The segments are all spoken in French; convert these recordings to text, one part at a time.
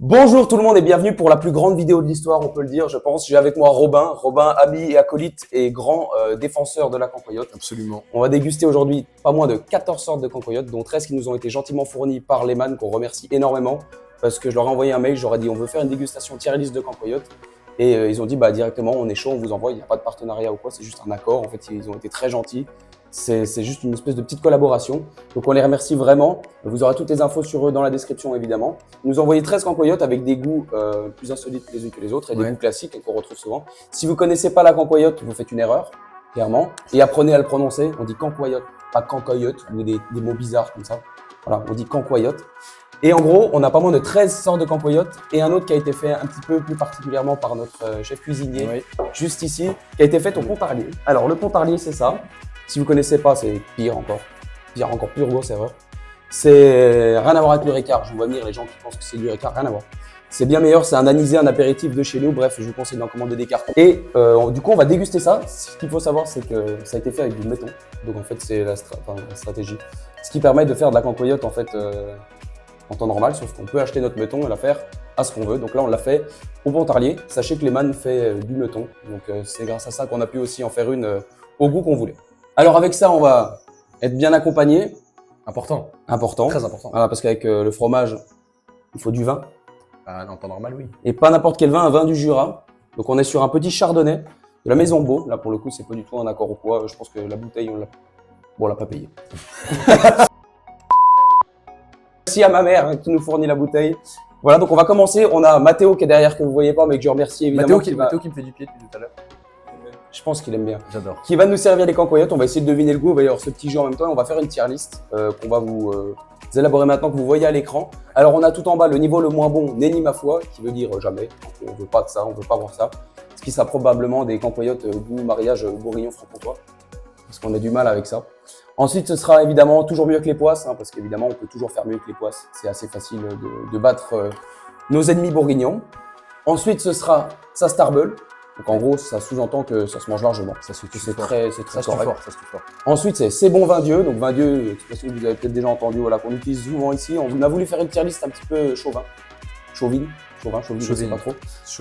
Bonjour tout le monde et bienvenue pour la plus grande vidéo de l'histoire, on peut le dire, je pense. J'ai avec moi Robin, ami et acolyte et grand défenseur de la cancoyote. Absolument. On va déguster aujourd'hui pas moins de 14 sortes de cancoyotes, dont 13 qui nous ont été gentiment fournies par Lehman, qu'on remercie énormément, parce que je leur ai envoyé un mail, je leur ai dit on veut faire une dégustation tier list de cancoyotes. Et ils ont dit directement on est chaud, on vous envoie, il n'y a pas de partenariat ou quoi, c'est juste un accord. En fait, ils ont été très gentils. C'est juste une espèce de petite collaboration. Donc on les remercie vraiment. Vous aurez toutes les infos sur eux dans la description évidemment. Ils nous ont envoyé 13 cancoyotes avec des goûts plus insolites les unes que les autres et des goûts classiques qu'on retrouve souvent. Si vous connaissez pas la cancoyote, vous faites une erreur, clairement. Et apprenez à le prononcer. On dit cancoyote, pas cancoyote ou des mots bizarres comme ça. Voilà, on dit cancoyote. Et en gros, on a pas moins de 13 sortes de cancoyotes et un autre qui a été fait un petit peu plus particulièrement par notre chef cuisinier, juste ici, qui a été fait au Pontarlier. Alors le Pontarlier, c'est ça. Si vous connaissez pas, c'est pire encore plus grosse erreur. C'est rien à voir avec le Ricard. Je vois venir les gens qui pensent que c'est du Ricard, rien à voir. C'est bien meilleur, c'est un anisé, un apéritif de chez nous. Bref, je vous conseille d'en commander des cartons. Et du coup, on va déguster ça. Ce qu'il faut savoir, c'est que ça a été fait avec du méton. Donc en fait, c'est la stratégie. Ce qui permet de faire de la cancoyote en fait en temps normal, sauf qu'on peut acheter notre méton et la faire à ce qu'on veut. Donc là, on l'a fait au Pontarlier. Sachez que Lehman fait du méton. Donc c'est grâce à ça qu'on a pu aussi en faire une au goût qu'on voulait. Alors avec ça, on va être bien accompagné. Important. Très important. Voilà, parce qu'avec le fromage, il faut du vin. En temps normal, oui. Et pas n'importe quel vin, un vin du Jura. Donc on est sur un petit chardonnay de la Maison Beau. Là pour le coup, c'est pas du tout un accord au poids. Je pense que la bouteille, on l'a pas payée. Merci à ma mère qui nous fournit la bouteille. Voilà, donc on va commencer. On a Mathéo qui est derrière, que vous voyez pas, mais que je remercie évidemment. Mathéo qui me fait du pied depuis tout à l'heure. Je pense qu'il aime bien. J'adore. Qui va nous servir les cancoyotes. On va essayer de deviner le goût. Il va y avoir ce petit jeu en même temps. Et on va faire une tier list qu'on va vous élaborer maintenant, que vous voyez à l'écran. Alors, on a tout en bas le niveau le moins bon, nenni ma foi, qui veut dire jamais. On veut pas de ça, on veut pas voir ça. Ce qui sera probablement des cancoyotes goût mariage bourguignon-franc-comtois. Parce qu'on a du mal avec ça. Ensuite, ce sera évidemment toujours mieux que les poisses, hein, parce qu'évidemment, on peut toujours faire mieux que les poisses. C'est assez facile de battre nos ennemis bourguignons. Ensuite, ce sera sa Starbull. Donc en gros, ça sous-entend que ça se mange largement. Ça se c'est très correct. Ça se tue fort. Ensuite, c'est bon vin Dieu. Donc vin Dieu, expression que vous avez peut-être déjà entendu, voilà, qu'on utilise souvent ici. On a voulu faire une tier list un petit peu chauvine, je sais pas trop.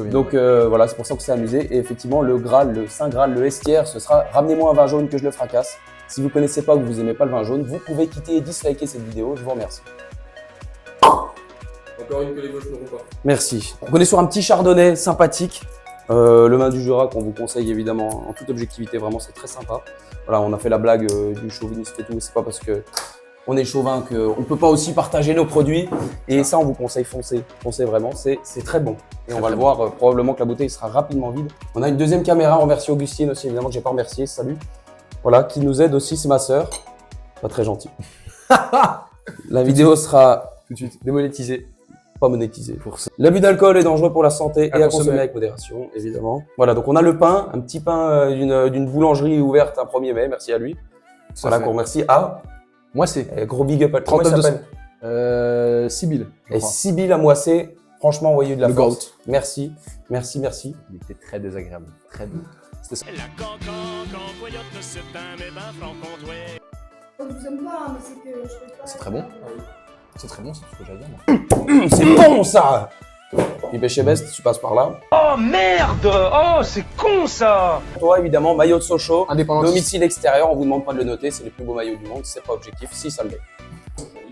Donc voilà, c'est pour ça que c'est amusé. Et effectivement, le Graal, le Saint Graal, le Estière, ce sera ramenez-moi un vin jaune que je le fracasse. Si vous connaissez pas ou que vous aimez pas le vin jaune, vous pouvez quitter et disliker cette vidéo. Je vous remercie. Encore une que les gauches n'auront pas. Merci. On est sur un petit chardonnay sympathique. Le vin du Jura qu'on vous conseille évidemment en toute objectivité, vraiment c'est très sympa. Voilà, on a fait la blague du chauviniste et tout, mais c'est pas parce que on est chauvin qu'on peut pas aussi partager nos produits. Et ça, on vous conseille foncez vraiment, c'est très bon. Et on va le voir, probablement que la bouteille sera rapidement vide. On a une deuxième caméra, on remercie Augustine aussi évidemment que j'ai pas remercié, salut. Voilà, qui nous aide aussi, c'est ma sœur. Pas très gentil. La vidéo sera tout de suite démonétisée. Pas monétisé pour ça. L'abus d'alcool est dangereux pour la santé et à consommer avec modération, évidemment. Voilà, donc on a le pain, un petit pain d'une boulangerie ouverte un 1er mai, merci à lui. Voilà, qu'on remercie à... Moissé. Gros big up à 39 Sibylle. Et Sibylle à Moissé, franchement, envoyez de la force. Goat. Merci. Il était très désagréable, très doux. C'était ça. La cancoyote, c'est un méban franc-comtois. Je vous aime pas, mais c'est que je fais pas... C'est très bon. C'est très bon, c'est tout ce que j'allais dire. C'est bon ça. Et chez Best, tu passes par là. Oh merde! Oh, c'est con ça! Toi, évidemment, maillot de Sochaux, indépendant. Domicile extérieur, on vous demande pas de le noter, c'est les plus beaux maillots du monde, c'est pas objectif, si ça le l'est.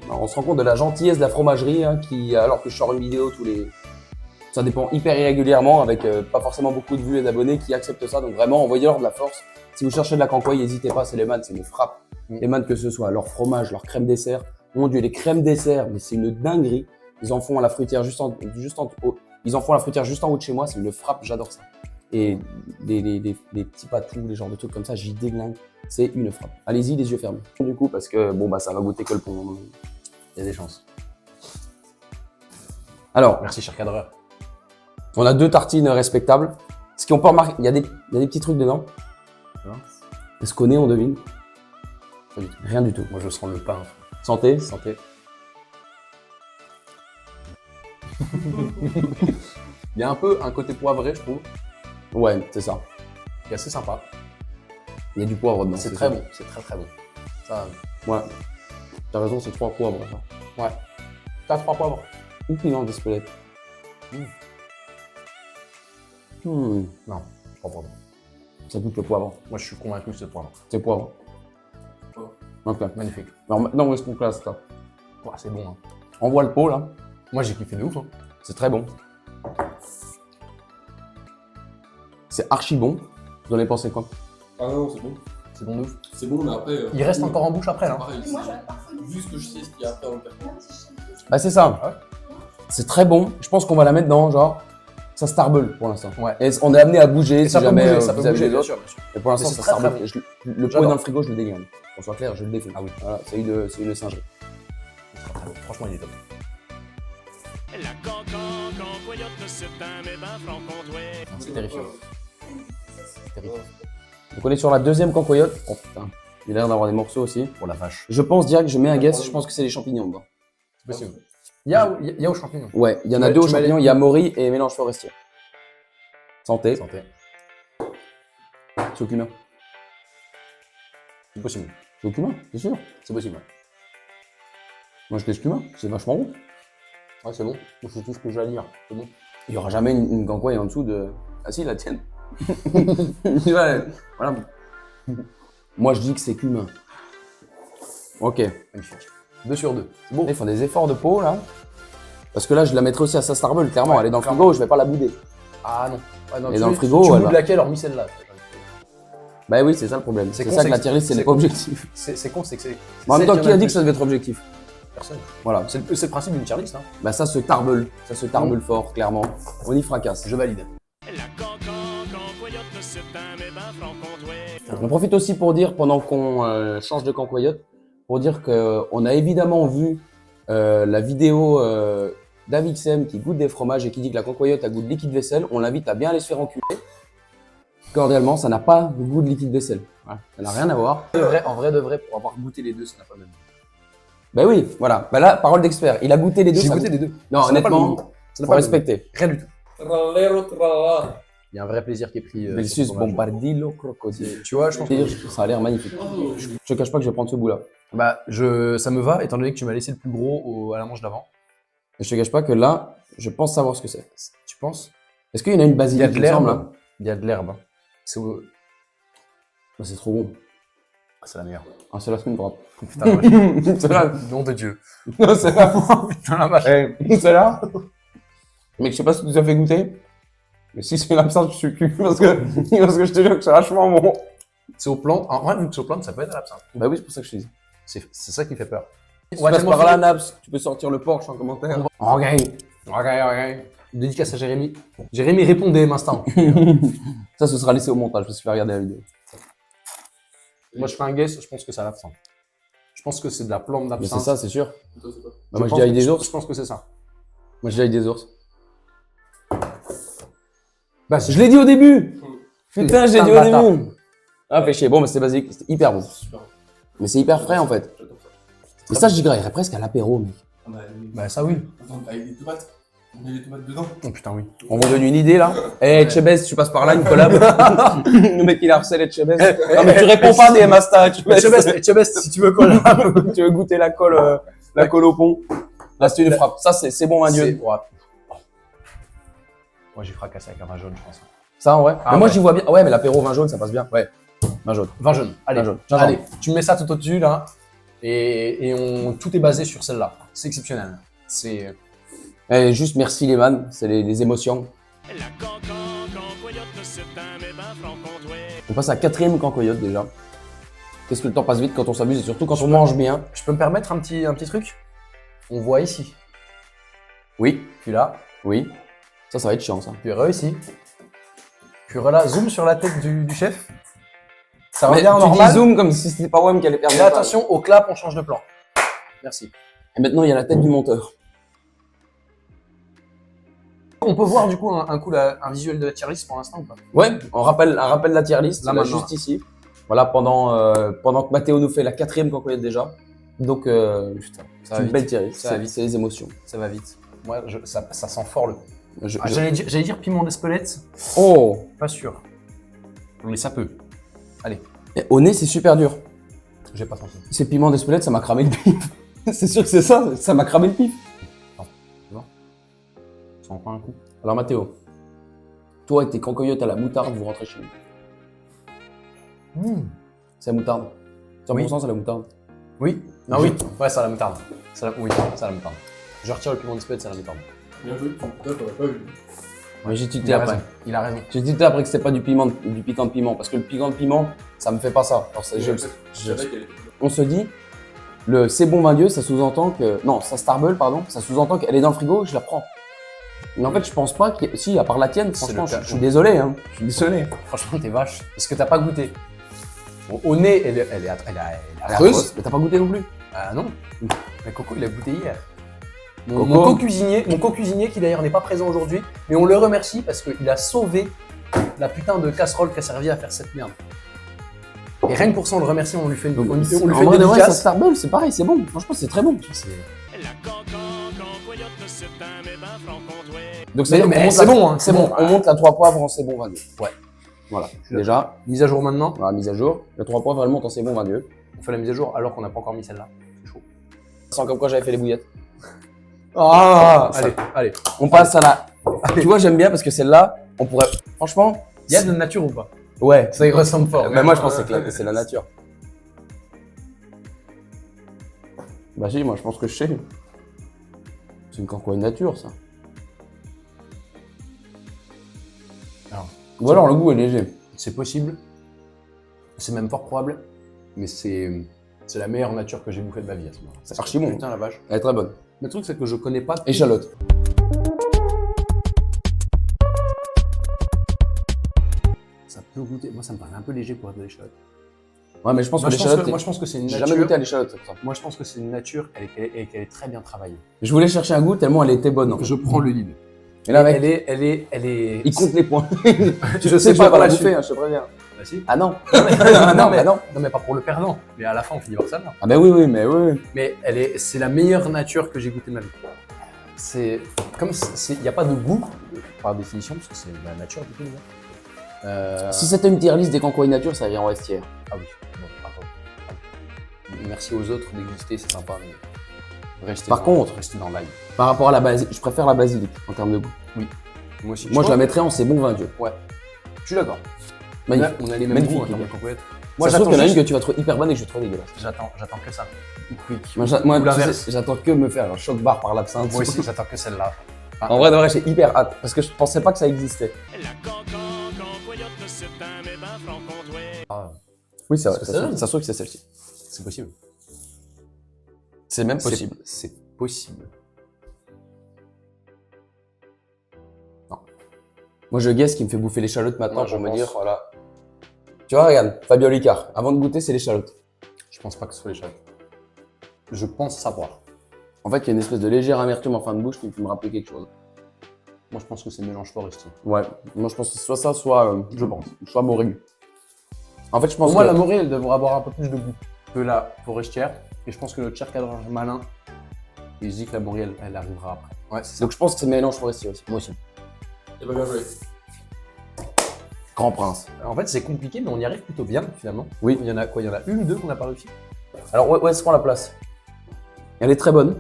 Alors, on se rend compte de la gentillesse de la fromagerie, hein, qui, alors que je sors une vidéo ça dépend hyper irrégulièrement, avec pas forcément beaucoup de vues et d'abonnés qui acceptent ça, donc vraiment, envoyez-leur de la force. Si vous cherchez de la cancoille, n'hésitez pas, c'est Lehman, c'est une frappe. Lehman, que ce soit leur fromage, leur crème dessert. Mon Dieu, les crèmes dessert, mais c'est une dinguerie. Ils en font à la fruitière juste en haut de chez moi, c'est une frappe, j'adore ça. Et les petits pâtés ou les genres de trucs comme ça, j'y déglingue. C'est une frappe. Allez-y, les yeux fermés. Du coup, parce que bon, ça va goûter que le pont. Il y a des chances. Alors, merci, cher cadreur. On a 2 tartines respectables. Ce qui ont pas remarqué, il y a des petits trucs dedans. Est-ce qu'on on devine? Pas du tout. Rien du tout. Moi, je sens le pain. Santé. Santé. Il y a un peu un côté poivré, je trouve. Ouais, c'est ça. C'est assez sympa. Il y a du poivre dedans. C'est très bon, c'est très bon. Ça, ouais. T'as raison, c'est 3 poivres. Ça. Ouais. T'as 3 poivres. Ou piment d'Espelette. Hmm. Non, je crois pas. Ça goûte le poivre. Moi, je suis convaincu que c'est poivre. C'est poivre. Ok. Magnifique. Alors maintenant, où est-ce qu'on classe ça? Ouais, c'est bon. Hein. On voit le pot là. Moi, j'ai kiffé de ouf. Hein. C'est très bon. C'est archi bon. Vous en avez pensé quoi? Ah non, c'est bon. C'est bon de ouf. C'est bon, mais après. Il reste encore en bouche après, là. Pareil, Et moi, j'aurais parfois vu ce que je sais, ce qu'il y a après dans le carton. Bah c'est ça. Ouais. C'est très bon. Je pense qu'on va la mettre dans genre ça starble pour l'instant. Ouais. Et on est amené à bouger Et si ça peut jamais bouger, ça peut vous avez bouger, les bien autres. sûr, bien sûr. Et pour l'instant Mais ça c'est très, starble. très Le pot est J'adore. dans le frigo, je le dégage. Qu'on soit clair, je le défonce. Ah oui. Voilà, c'est une singerie. Franchement, il est top. La cancoyote, c'est un méban franc-comtois. C'est terrifiant. C'est terrifiant. Donc on est sur la deuxième cancoyote. Oh putain, il a l'air d'avoir des morceaux aussi. Pour la vache. Je pense direct, je mets un guess, je pense que c'est les champignons dedans. C'est possible. Il y a aux champignons. Ouais, il y en a Ouais, deux aux tu mets champignons, les- il y a Mori et mélange forestier. Santé, Santé. c'est au cumin. C'est possible. C'est au cumin, c'est sûr. C'est possible. Moi je dis cumin, c'est vachement bon. Ouais, c'est bon. C'est tout ce que j'ai à dire. C'est bon. Il n'y aura jamais une cancoille en dessous de. Ah si, la tienne. Ouais, voilà. Moi je dis que c'est cumin. Ok. Magnifique. 2 sur 2. C'est Bon, bon. ils font des efforts de peau là. Parce que là je la mettrai aussi à sa Starbull, clairement. Ouais, Elle est dans le clairement. frigo, je vais pas la bouder. Ah non. Ouais, non Et tu- dans le frigo, tu elle boudes va. laquelle, hormis celle-là. Bah oui, c'est ça le problème. C'est C'est con, ça c'est que la que- tier list, c'est c'est- pas objectif. C'est con, c'est que c'est. Mais en même celle temps, qui a en dit le que ça devait être objectif? plus. Personne. Voilà. C'est le principe d'une tier list. Hein. Bah ça se tarbule. Ça se tarbule fort, clairement. On y fracasse. Je valide. La cancoyote, c'est un méban franc-comtois. On profite aussi pour dire, pendant qu'on change de cancoyote, pour dire qu'on a évidemment vu la vidéo d'Avixem qui goûte des fromages et qui dit que la cancoyote a goût de liquide vaisselle. On l'invite à bien aller se faire enculer. Cordialement, ça n'a pas de goût de liquide vaisselle. Voilà. Ça n'a rien à voir. En vrai de vrai, pour avoir goûté les deux, ça n'a pas le même. Bah oui, voilà. Bah là, parole d'expert. Il a goûté les deux. J'ai ça goûté goûte- les deux. Non, Ça n'a pas le honnêtement, même goût. Ça n'a faut pas le même respecter. goût. Rien du tout. Trallero, tralala. Il y a un vrai plaisir qui est pris. Belsus sur ce fromage. Bombardillo Crocodile. Tu vois, je pense que. Ça a l'air magnifique. Je te cache pas que je vais prendre ce bout-là. Bah, ça me va, étant donné que tu m'as laissé le plus gros à la manche d'avant. Et je te cache pas que là, je pense savoir ce que c'est. Tu penses? Est-ce qu'il y en a une Il y a basilic, de il me semble, l'herbe. hein Il y a de l'herbe. C'est Bah, c'est trop bon. c'est la meilleure. Ah, c'est la semaine droite. Putain, la vache. C'est là. Nom de Dieu. Non, c'est là. Putain, la vache. C'est là. Mec, je sais pas si tu nous as fait goûter. Mais si c'est l'absinthe, je suis cul. Parce que je te jure que c'est vachement bon. C'est aux plantes. En vrai, vu que c'est aux plantes, ça peut être à l'absinthe. Bah oui, c'est pour ça que je te dis. C'est ça qui fait peur. Si tu passes par là, Naps, tu peux sortir le Porsche en commentaire. Ok. Ok. Dédicace à Jérémy. Jérémy, répondez, instant. Ça, ce sera laissé au montage, parce que je vais regarder la vidéo. Moi, je fais un guess, je pense que c'est à l'absinthe. Je pense que c'est de la plante Mais d'absinthe. c'est ça, c'est sûr. Toi, c'est quoi? Bah, moi, je dis avec des ours. Je pense que c'est ça. Moi, je dis avec des ours. Bah, Je l'ai dit au début. Putain, j'ai Putain dit de au bâtard. début. Ah, fais chier. Bon, mais c'est basique. C'était hyper bon. Super. Mais c'est hyper frais, en fait. J'adore ça. Mais ça, je dirais presque à l'apéro, mec. Ah bah, Bah, ça oui. attends, avec des tomates. On met les tomates dedans. Oh putain, oui. On vous donne une idée, là. Eh, Etchebest, tu passes par là, une collab. Le mec, il a harcelé Etchebest. Non, mais tu réponds pas des Masta, Etchebest, si tu veux coller. Tu veux goûter la colle au pont. Là, c'est une frappe. Ça, c'est bon, un dieu. Ouais. Moi, j'ai fracassé avec un vin jaune, je pense. Ça, en vrai. Ah, mais moi, ouais. j'y vois bien. Ouais, mais l'apéro vin jaune, ça passe bien. Ouais. Vin jaune. Vin jaune. Allez, Vin jaune. J'adore. allez. Tu mets ça tout au-dessus, là. Et tout est basé sur celle-là. C'est exceptionnel. C'est. Eh, juste merci, les man. C'est les émotions. La cancoyote, c'est un méban franc-comtois. On passe à la quatrième cancoyote, déjà. Qu'est-ce que le temps passe vite quand on s'amuse et surtout quand on mange bien. Je peux me permettre un petit truc? On voit ici. Oui. Puis là. Oui. Ça va être chiant, ça. Puis ici. Puis là, zoom sur la tête du chef. Ça Mais revient en tu normal. dis zoom comme si c'était pas WAM qui allait perdre. Et attention, au clap, on change de plan. Merci. Et maintenant, il y a la tête du monteur. On peut voir du coup un visuel de la tier list pour l'instant ou pas? Ouais, un rappel de la tier list, Là, là, maintenant. juste ici. Voilà, pendant que Mathéo nous fait la quatrième cancoyote déjà. Donc, Putain, ça c'est va une vite. belle tier list. Ça va C'est vite. c'est les émotions. Ça va vite. Moi, ça sent fort le. Je- Ah, je- J'allais dire piment d'Espelette, Oh pas sûr. Mais ça peut. Allez, Et au nez, c'est super dur. j'ai pas senti. Ces piments d'Espelette, ça m'a cramé le pif. C'est sûr que c'est ça m'a cramé le pif. Ça en prend un coup. Alors Mathéo, toi et tes cancoyotes à la moutarde, vous rentrez chez vous. C'est la moutarde. 100% Oui. c'est la moutarde. Oui. Non, oui. Ouais, c'est à la moutarde. Oui, c'est à la moutarde. Je retire le piment d'Espelette, c'est à la moutarde. Bien joué, toi, t'aurais pas eu. Ouais, j'ai Il tilté a après. raison. Il a raison. J'ai tilté après que c'était pas du piment, du piquant de piment, parce que le piquant de piment, ça me fait pas ça. Alors, Je savais qu'elle était. on se dit, le c'est bon vin Dieu, ça sous-entend que. Non, ça Starbull, pardon, ça sous-entend qu'elle est dans le frigo, je la prends. Mais en fait, je pense pas que. Si, à part la tienne, C'est franchement, le cas. je suis désolé, hein. Je suis désolé. Franchement, t'es vache. Parce que t'as pas goûté. Bon, au nez, elle est Elle est affreuse. Mais t'as pas goûté non plus. Ah non. Mais Coco, il a goûté hier. Coco. Mon co-cuisinier qui d'ailleurs n'est pas présent aujourd'hui, mais on le remercie parce qu'il a sauvé la putain de casserole qui a servi à faire cette merde. Et rien que pour ça, on le remercie, on lui fait une, on lui fait En une vrai de vrai, ça dédicace. Starbull, c'est pareil, c'est bon. Franchement, c'est très bon. La cancoyote, c'est un méban franc-comtois. Donc Mais- c'est mais c'est bon, hein, c'est bon. On monte la 3 poivres en c'est bon vin Dieu. Ouais. Voilà. suis Déjà, Mise à jour maintenant. on la mise à jour. La 3 poivres, elle monte en c'est bon vin Dieu. On fait la mise à jour alors qu'on n'a pas encore mis celle-là. C'est chaud. Sans comme quoi j'avais fait les bouillettes. Ah, Ça. allez. On passe à la. Tu vois, j'aime bien parce que celle-là, on pourrait. Franchement. Il y a de la nature ou pas? Ouais. Ça y ressemble fort. Mais moi, je pense que c'est la nature. Bah si, moi, je pense que je sais. C'est une cancogne nature, ça. Alors, Ou alors, le goût est léger. c'est possible. C'est même fort probable. Mais c'est la meilleure nature que j'ai bouffée de ma vie à ce moment-là. C'est archi bon. Putain la vache. Elle est très bonne. Le truc, c'est que je connais pas. Échalote. Ça peut goûter. Moi, ça me paraît un peu léger pour être de l'échalote. Ouais, mais je pense Moi, que je pense l'échalote. que, moi, je pense que c'est une J'ai nature. jamais goûté à l'échalote, c'est pour ça. Moi, je pense que c'est une nature et qu'elle est très bien travaillée. Je voulais chercher un goût tellement elle était bonne. Je prends le lead. Mais là, mec, Elle est. il compte les points. Je sais sais pas pas la la bouffer, hein, je te préviens. Bah si. Ah non. non, mais, bah non. non, mais pas pour le perdant. Mais à la fin, on finit par ça. Là. Ah bah oui, mais oui. Mais c'est la meilleure nature que j'ai goûtée de ma vie. C'est comme il n'y a pas de goût par définition parce que c'est la nature du coup. Si c'était une tier list des cancouilles nature, ça irait en vestiaire. Ah oui. Bon, pardon. Merci aux autres d'exister, c'est sympa. Mais Par contre, restez dans l'ail. Par rapport à la basilic, je préfère la basilic en termes de goût. Moi aussi. Moi, je la mettrais en c'est bon vin Dieu. Je suis d'accord. Magnifique. On a les mêmes Magnifique. goûts en termes de cancoyettes. Moi, ça se trouve qu'il y en a une que tu vas trouver hyper bonne et que je trouve dégueulasse. J'attends que ça. Moi, Ou tu l'inverse. sais, j'attends que me faire un choc barre par l'absinthe. Moi aussi, j'attends que celle-là. En vrai, de vrai, j'ai hyper hâte parce que je pensais pas que ça existait. La cancoyote, c'est un méban franc-comtois. Oui, c'est vrai. C'est Ça ça. se trouve que c'est celle-ci. C'est possible. C'est même possible. C'est possible. Moi, je guesse qui me fait bouffer l'échalote maintenant Moi, je pour me pense. dire, voilà. Tu vois, regarde, Fabio Licard, avant de goûter, c'est l'échalote. Je pense pas que ce soit les chats. Je pense savoir. En fait, il y a une espèce de légère amertume en fin de bouche qui me rappelle quelque chose. Moi, je pense que c'est le mélange forestier. Ouais, moi je pense que soit ça, soit, Je pense. soit Morille. En fait, je pense Pour moi, que la morée, elle devrait avoir un peu plus de goût que la forestière. Et je pense que le cher cadreur malin, il se dit que la morée, elle arrivera après. Ouais, c'est ça. donc je pense que c'est mélange forestier aussi. Moi aussi. Et bah bien joué. Grand Prince. En fait, c'est compliqué, mais on y arrive plutôt bien, finalement. Oui. Il y en a quoi? Il y en a une ou deux qu'on n'a pas réussi. Alors où est-ce qu'on la place? Elle est très bonne.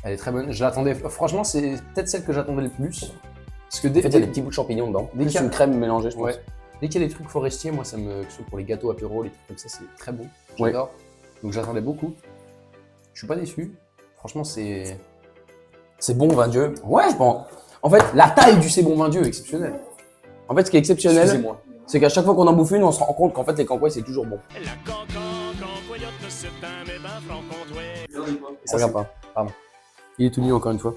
Elle est très bonne. Je l'attendais. Franchement, c'est peut-être celle que j'attendais le plus. Parce que En fait, il y a des petits bouts de champignons dedans. Dès Plus qu'il y a- une crème mélangée, je pense. Ouais. Dès qu'il y a des trucs forestiers, moi, ça me. Que ce soit pour les gâteaux apéro, les trucs comme ça, c'est très bon. Ouais. J'adore. Donc j'attendais beaucoup. Je suis pas déçu. Franchement, c'est. C'est bon, vin Dieu. Ouais. Je pense. En fait, La taille du c'est bon vin Dieu, exceptionnel. ce qui est exceptionnel, Excusez-moi. c'est qu'à chaque fois qu'on en bouffe une, on se rend compte qu'en fait, les cancouilles, c'est toujours bon. La cancoyote, c'est un méban franc-comtois. Regardez quoi. Ça, Regarde c'est- pas. Il est tout nu encore une fois.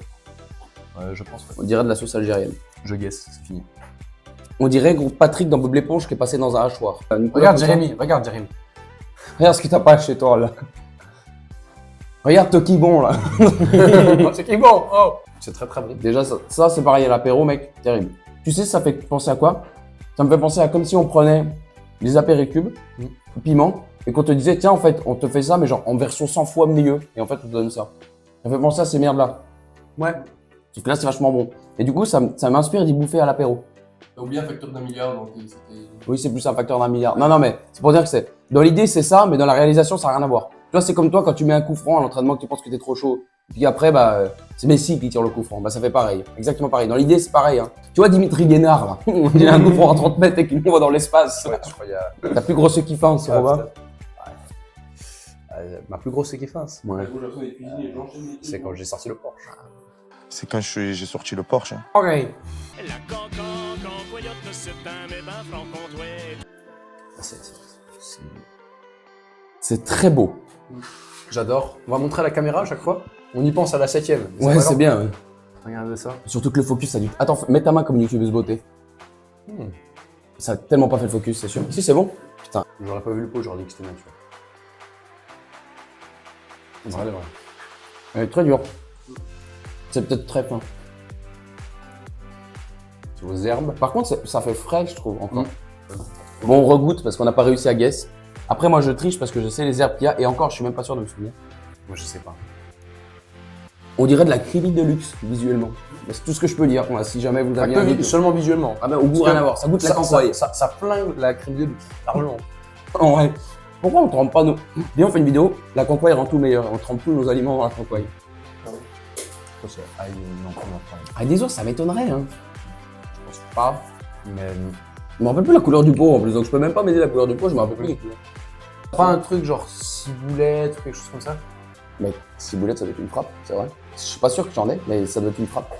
Je pense. On dirait de la sauce algérienne. Je guesse, c'est fini. On dirait groupe Patrick dans Bob l'éponge qui est passé dans un hachoir. Une couleur Regarde comme ça. Jérémy, regarde Jérémy. Regarde ce que t'as pas chez toi là. Regarde Toki bon là. c'est qui bon. Oh. C'est très très bon. Déjà, ça c'est pareil à l'apéro, mec. Terrible. Tu sais, ça fait penser à quoi? Ça me fait penser à comme si on prenait des apéricubes, piment, et qu'on te disait, tiens, en fait, on te fait ça, mais genre en version 100 fois mieux. Et en fait, on te donne ça. Ça me fait penser à ces merdes là. Ouais. Sauf que là, c'est vachement bon. Et du coup, ça m'inspire d'y bouffer à l'apéro. T'as oublié un facteur d'un milliard, donc c'était. Oui, c'est plus un facteur d'un milliard. Non, mais c'est pour dire que c'est. Dans l'idée, c'est ça, mais dans la réalisation, ça n'a rien à voir. Tu vois, c'est comme toi quand tu mets un coup franc à l'entraînement que tu penses que t'es trop chaud Puis après, bah, c'est Messi qui tire le coup franc. Bah, ça fait pareil. Exactement pareil. Dans l'idée, c'est pareil. Hein. Tu vois Dimitri Guénard, là. On dirait un coup franc à 30 mètres et qu'il m'envoie dans l'espace. Ouais, je crois qu'il y a. Ta plus grosse kiffance, c'est Robin. Ma plus grosse équiffance, Ouais. Moi, j'ai l'impression d'être cuisinier, j'enchaîne les c'est quand j'ai sorti le Porsche. C'est quand j'ai sorti le Porsche. Hein. Ok. La cancoyote, c'est un méban franc-comtois. C'est très beau. J'adore. On va montrer à la caméra à chaque fois. On y pense à la 7ème. Ouais, c'est bien. Ouais. Regardez ça. Surtout que le focus, ça a dû. Attends, mets ta main comme une youtubeuse beauté. Ça a tellement pas fait le focus, c'est sûr. Si, c'est bon. Putain. J'aurais pas vu le pot, j'aurais dit que c'était naturel. Vrai, vrai. Elle est très dure. C'est peut-être très fin. C'est aux herbes. Par contre, ça fait frais, je trouve, encore. Bon, on regoute parce qu'on n'a pas réussi à guess. Après, moi, je triche parce que je sais les herbes qu'il y a. Et encore, je suis même pas sûr de me souvenir. Moi, je sais pas. On dirait de la kribi de luxe, visuellement. Mais c'est tout ce que je peux dire. Moi, si jamais vous aviez un doute. Seulement visuellement. Ah ben, au goût, rien à voir. Ça goûte la Ça, cancoye. ça flingue la crème de luxe. Largement. En vrai. Pourquoi on trempe pas nos. Bien, on fait une vidéo. La cancoye rend tout meilleur. On trempe tous nos aliments dans la cancoye. Aïe, non, comment pas. Ah, des ours, ça m'étonnerait, hein. Je pense pas. Mais. Je me rappelle plus la couleur du pot en plus, donc je peux même pas m'aider la couleur du pot, je me rappelle plus les couleurs. Pas un truc genre ciboulette ou quelque chose comme ça. Mec, ciboulette, ça doit être une frappe, c'est vrai. Je suis pas sûr que j'en ai, mais ça doit être une frappe.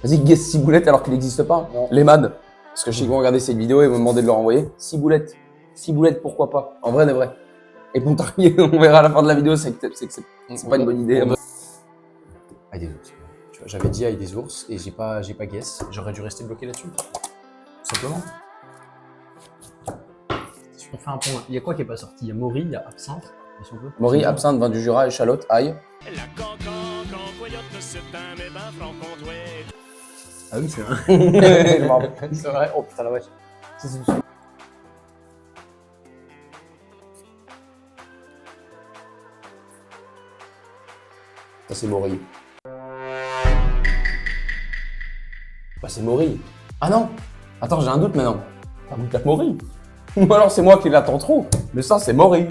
Vas-y, guess ciboulette alors qu'il n'existe pas. Non. Les man. Parce que je sais qu'ils vont regarder cette vidéo et vont me demander de leur envoyer. Ciboulette. Ciboulette, pourquoi pas. En vrai, de vrai. Et pour terminer, on verra à la fin de la vidéo, c'est que c'est pas une bonne idée. Aïe des ours. Tu vois, j'avais dit aïe des ours et j'ai pas guess. J'aurais dû rester bloqué là-dessus. Tout simplement. On fait un point. Il y a quoi qui est pas sorti? Il y a Maury, il y a Absinthe. Si on veut. Maury, absinthe, vin du Jura, échalote, ail. La cancoyote, c'est un méban franc-comtois. Ah oui, c'est vrai. C'est vrai. Oh putain la vache. Ça, c'est Maury. Bah, c'est Maury. Ah non. Attends, j'ai un doute maintenant. Ça goûte la Maury. Ou alors c'est moi qui l'attends trop. Mais ça, c'est Maury.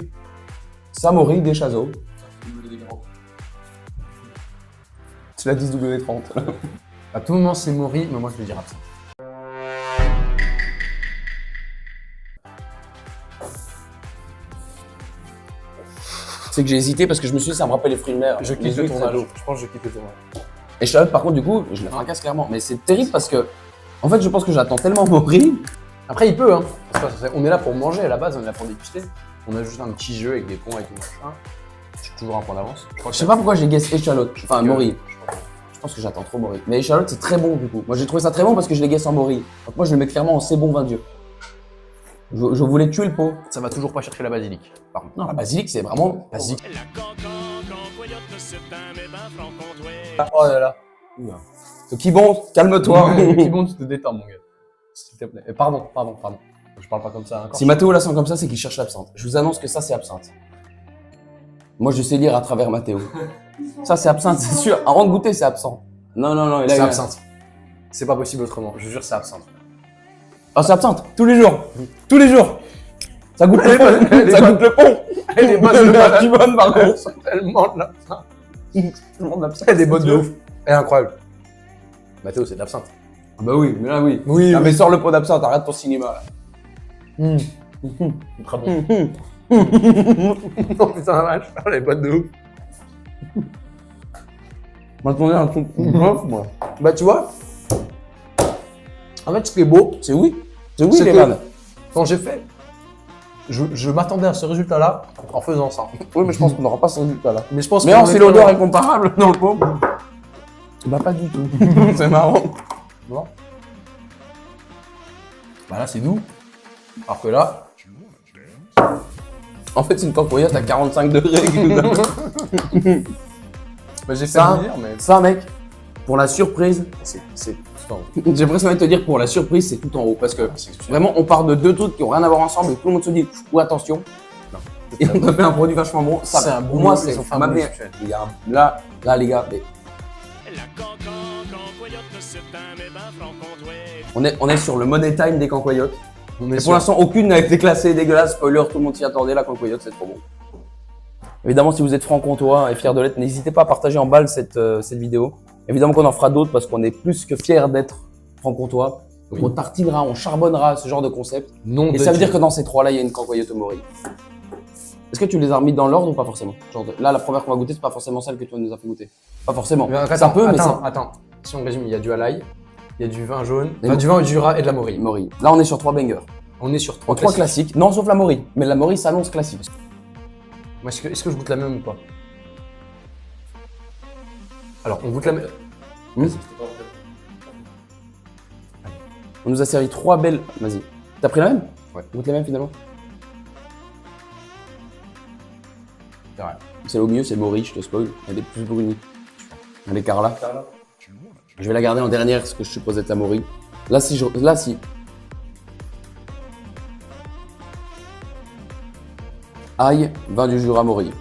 Ça, Maury des Chazeaux. C'est la 10W30. À tout moment, c'est Maury, mais moi je vais dire Absinthe. C'est que j'ai hésité parce que je me suis dit, ça me rappelle les fruits de mer. Je Les kiffe le huîtres, tournage. ça doit- Je pense que je kiffe le tournage. Et Charlotte, par contre, du coup, je la fracasse clairement. Mais c'est terrible parce que, en fait, je pense que j'attends tellement Maury. Après, il peut, hein. Parce que on est là pour manger à la base, on est là pour déguster. On a juste un petit jeu avec des ponts et tout machin. J'ai toujours un point d'avance. Je sais pas pourquoi j'ai guessé échalote. Enfin, que- Maury. Je pense que j'attends trop Maury. Mais échalote, c'est très bon du coup. Moi, j'ai trouvé ça très bon parce que je l'ai guessé en Maury. Donc, moi, je le mets clairement en c'est bon vin Dieu. Je voulais tuer le pot. Ça va toujours pas chercher la basilic. Par contre. Non, la basilic, c'est vraiment basique. La cancoyote, c'est un méban franc-comtois. Oh là là. Qui bon, calme-toi. Qui bon, tu te détends, mon gars. S'il te plaît. Pardon. Je parle pas comme ça encore. Si Mathéo la sent comme ça, c'est qu'il cherche l'absinthe. Je vous annonce que ça, c'est absinthe. Moi, je sais lire à travers Mathéo. Ça, c'est absinthe, c'est sûr. Avant de goûter, c'est absinthe. Non, il a C'est eu- absinthe. C'est pas possible autrement. Je jure, c'est absinthe. Ah, c'est absinthe. Tous les jours. Tous les jours. Ça goûte le pont. Ça goûte le pont. Elle est bonne, C'est pas si bonne, par contre. tellement de l'absinthe. Tout le monde l'absinthe. Elle est bonne de ouf. Elle est incroyable. Mathéo, c'est de l'absinthe. Ah bah oui, mais là, oui. Oui, Ah, mais sors le pot d'absinthe, arrête ton cinéma, là. Très bon. Oh putain, la vache. Elle est bonne de ouf. Maintenant, il y a un truc bof, moi. Bah, tu vois. En fait, ce qui est beau, C'est oui. C'est oui, C'est les que- vannes. quand j'ai fait, je m'attendais à ce résultat-là en faisant ça. Oui, mais je pense qu'on n'aura pas ce résultat-là. Mais je pense Mais qu'on non, si est l'odeur pas est comparable dans le pot. Bah, pas du tout. C'est marrant. loin. Bah là, c'est nous. Alors que là, En fait, c'est une cancoyote à 45 degrés. bah, j'ai fait Ça, le dire, mais Ça, mec, pour la surprise, c'est tout en haut. j'ai presque envie de te dire pour la surprise, c'est tout en haut. Parce que C'est vraiment, on part de deux trucs qui n'ont rien à voir ensemble et tout le monde se dit, ou attention. Non. Et on a fait un produit vachement bon. Ça, C'est un pour bon moi, boulot, c'est ils ont fait un ma bon meilleure- exceptionnel. Il y a un- Là, les gars, mais La cancoyote, c'est un méban franc-comtois. on est sur le money time des cancoyotes. On est Et sur- pour l'instant, aucune n'a été classée dégueulasse. Spoiler, tout le monde s'y attendait. La cancoyote, c'est trop bon. Évidemment, si vous êtes franc-comtois et fier de l'être, n'hésitez pas à partager en balle cette vidéo. Évidemment qu'on en fera d'autres parce qu'on est plus que fiers d'être franc-comtois. Donc Oui. on tartinera, on charbonnera ce genre de concept. Non Et de ça veut Dieu. dire que dans ces trois-là, il y a une cancoyote au Mori. Est-ce que tu les as remis dans l'ordre ou pas forcément? Genre là, la première qu'on va goûter, c'est pas forcément celle que toi nous as fait goûter. Pas forcément. Mais Ça peut, mais attends. Si on résume, il y a du halaï, il y a du vin jaune, Et du vin au Jura et de la Mori. Mori. Là, on est sur 3 bangers. On est sur En 3 classiques. Non, sauf la Mori. Mais la Mori s'annonce classique. Moi, est-ce que je goûte la même ou pas? Alors, on goûte la même. On nous a servi 3 belles. Vas-y. T'as pris la même? Ouais. On goûte la même finalement? C'est vrai. C'est au mieux, c'est Mori, je te spoil. Elle est plus brunie. Elle est Carla. Je vais la garder en dernière parce que je suppose être la Mori. Là, si. Aïe, vin du Jura Mori.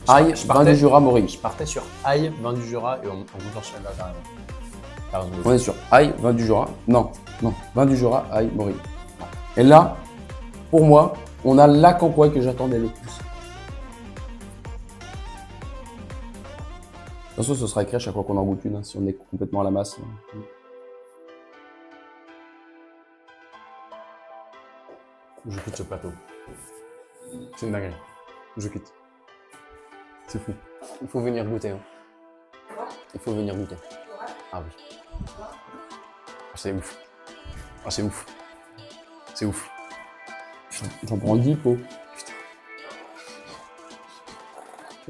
Aïe, Je vin partais- du Jura Mori. Je partais sur ail, vin du Jura et on goûte en celle-là carrément. T'as raison. On est sur aïe, vin du Jura. Non, vin du Jura, aïe, Mori. Et là, pour moi, on a la cancoille que j'attendais le plus. De toute façon, ce sera écrit à chaque fois qu'on en goûte une, hein, si on est complètement à la masse. Je quitte ce plateau. C'est une dinguerie. Je quitte. C'est fou. Il faut venir goûter. Hein. Il faut venir goûter. Ah oui. Ah, c'est ouf. Ah, c'est ouf. C'est ouf. J'en prends 10 pots.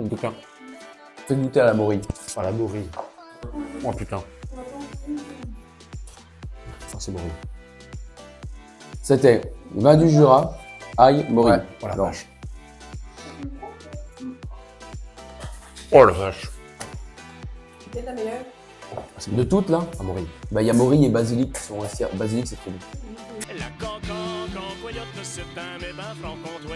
En tout cas, Fais goûter à la Mori. à la Mori. Oh putain. Ah, c'est Mori. C'était vin du Jura, aïe, Mori. Ouais, oh la Alors, vache. Oh la vache. C'était la meilleure. de toutes là, Ah, Mori. bah il y a Mori et Basilic qui sont restés. Basilic, c'est trop bon. La cancoyote, c'est un méban franc-comtois.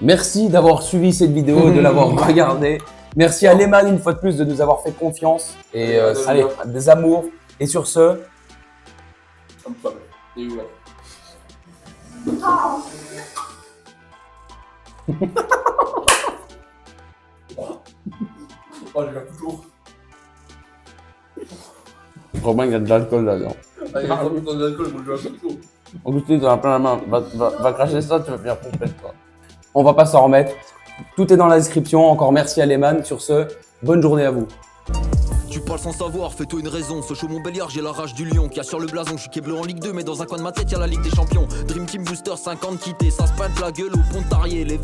Merci d'avoir suivi cette vidéo, de l'avoir regardée. Merci à Lehman une fois de plus de nous avoir fait confiance. Et allez, des amours. Et sur ce, Oh, j'ai un couteau. Romain, il y a de l'alcool là-dedans. Ah, il y a pas besoin d'alcool, moi j'ai un couteau. Augustin, tu en as plein la main. Va cracher ça, tu vas finir complète, toi. On va pas s'en remettre. Tout est dans la description. Encore merci à Lehman. Sur ce, bonne journée à vous. Tu parles sans savoir, fais-toi une raison. Ce show Montbéliard, j'ai la rage du lion qui a sur le blason. Je suis bleu en Ligue 2, mais dans un coin de ma tête, y'a la Ligue des Champions. Dream Team Booster 50 quittés, ça se pète la gueule au Pontarier. Les